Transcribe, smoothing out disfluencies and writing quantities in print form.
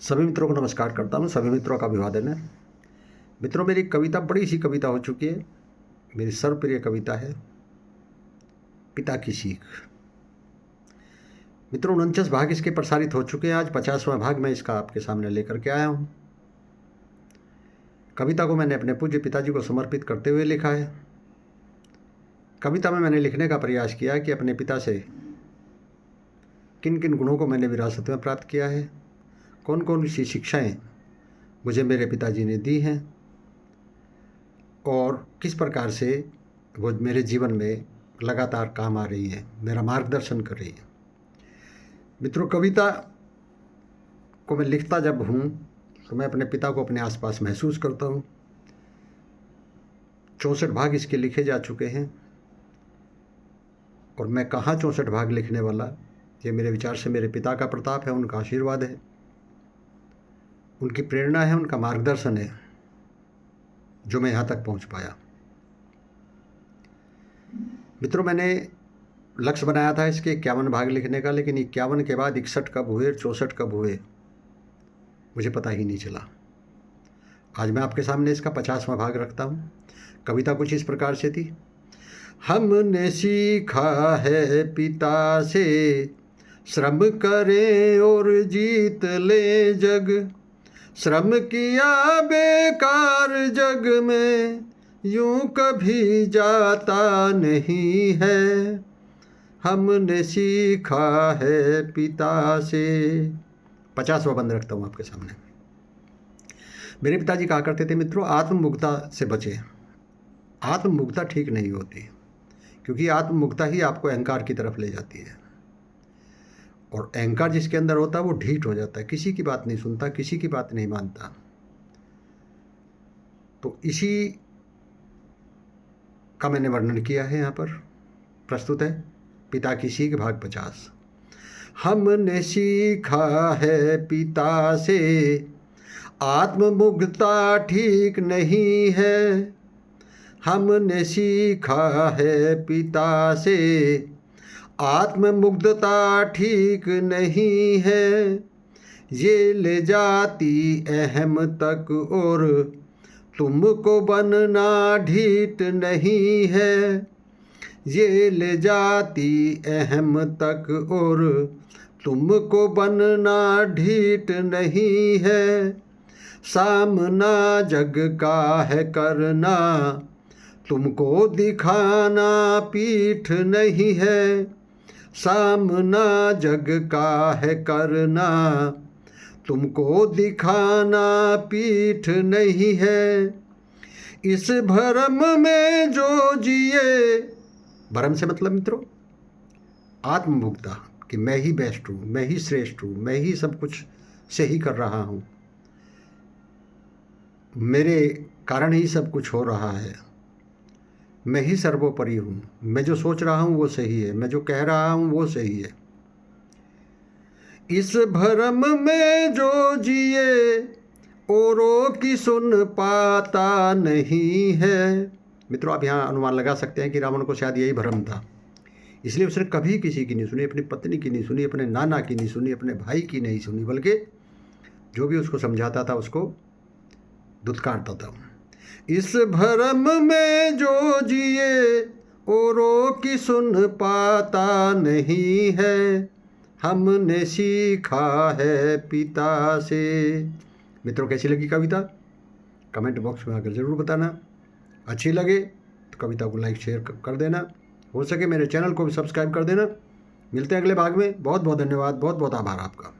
सभी मित्रों को नमस्कार करता हूँ। सभी मित्रों का अभिवादन है। मित्रों, मेरी कविता बड़ी सी कविता हो चुकी है। मेरी सर्वप्रिय कविता है पिता की सीख। मित्रों, 49 भाग इसके प्रसारित हो चुके हैं। आज 50वां भाग मैं इसका आपके सामने लेकर के आया हूँ। कविता को मैंने अपने पूज्य पिताजी को समर्पित करते हुए लिखा है। कविता में मैंने लिखने का प्रयास किया कि अपने पिता से किन किन गुणों को मैंने विरासत में प्राप्त किया है, कौन कौन सी शिक्षाएं मुझे मेरे पिताजी ने दी हैं और किस प्रकार से वो मेरे जीवन में लगातार काम आ रही है, मेरा मार्गदर्शन कर रही है। मित्रों, कविता को मैं लिखता जब हूँ तो मैं अपने पिता को अपने आसपास महसूस करता हूँ। 64 भाग इसके लिखे जा चुके हैं और मैं कहाँ 64 भाग लिखने वाला, ये मेरे विचार से मेरे पिता का प्रताप है, उनका आशीर्वाद है, उनकी प्रेरणा है, उनका मार्गदर्शन है जो मैं यहाँ तक पहुँच पाया। मित्रों, मैंने लक्ष्य बनाया था इसके 51 भाग लिखने का, लेकिन 51 के बाद 61 कब हुए, 64 कब हुए, मुझे पता ही नहीं चला। आज मैं आपके सामने इसका 50वां भाग रखता हूँ। कविता कुछ इस प्रकार से थी। हमने सीखा है पिता से, श्रम करें और जीत ले जग, श्रम किया बेकार जग में यूं कभी जाता नहीं है। हमने सीखा है पिता से। 50वां बंद रखता हूँ आपके सामने। मेरे पिताजी कहा करते थे, मित्रों, आत्ममुग्धता से बचें। आत्ममुग्धता ठीक नहीं होती, क्योंकि आत्ममुग्धता ही आपको अहंकार की तरफ ले जाती है और अहंकार जिसके अंदर होता है वो ढीठ हो जाता है, किसी की बात नहीं सुनता, किसी की बात नहीं मानता। तो इसी का मैंने वर्णन किया है, यहाँ पर प्रस्तुत है पिता की सीख भाग 50। हमने सीखा है पिता से, आत्ममुग्धता ठीक नहीं है। हमने सीखा है पिता से, आत्ममुग्धता ठीक नहीं है। ये ले जाती अहम तक और तुमको बनना ढीठ नहीं है। ये ले जाती अहम तक और तुमको बनना ढीठ नहीं है। सामना जग का है करना, तुमको दिखाना पीठ नहीं है। सामना जग का है करना, तुमको दिखाना पीठ नहीं है। इस भरम में जो जिए, भरम से मतलब मित्रों आत्ममुग्धता, कि मैं ही बेस्ट हूँ, मैं ही श्रेष्ठ हूँ, मैं ही सब कुछ सही कर रहा हूँ, मेरे कारण ही सब कुछ हो रहा है, मैं ही सर्वोपरि हूँ, मैं जो सोच रहा हूँ वो सही है, मैं जो कह रहा हूँ वो सही है। इस भरम में जो जिए औरों की सुन पाता नहीं है। मित्रों, आप यहाँ अनुमान लगा सकते हैं कि रावण को शायद यही भ्रम था, इसलिए उसने कभी किसी की नहीं सुनी, अपनी पत्नी की नहीं सुनी, अपने नाना की नहीं सुनी, अपने भाई की नहीं सुनी, बल्कि जो भी उसको समझाता था उसको दुत्कारता था। इस भरम में जो जिए औरों की सुन पाता नहीं है। हमने सीखा है पिता से। मित्रों, कैसी लगी कविता? कमेंट बॉक्स में आकर ज़रूर बताना। अच्छी लगे तो कविता को लाइक शेयर कर देना, हो सके मेरे चैनल को भी सब्सक्राइब कर देना। मिलते हैं अगले भाग में। बहुत बहुत धन्यवाद, बहुत बहुत आभार आपका।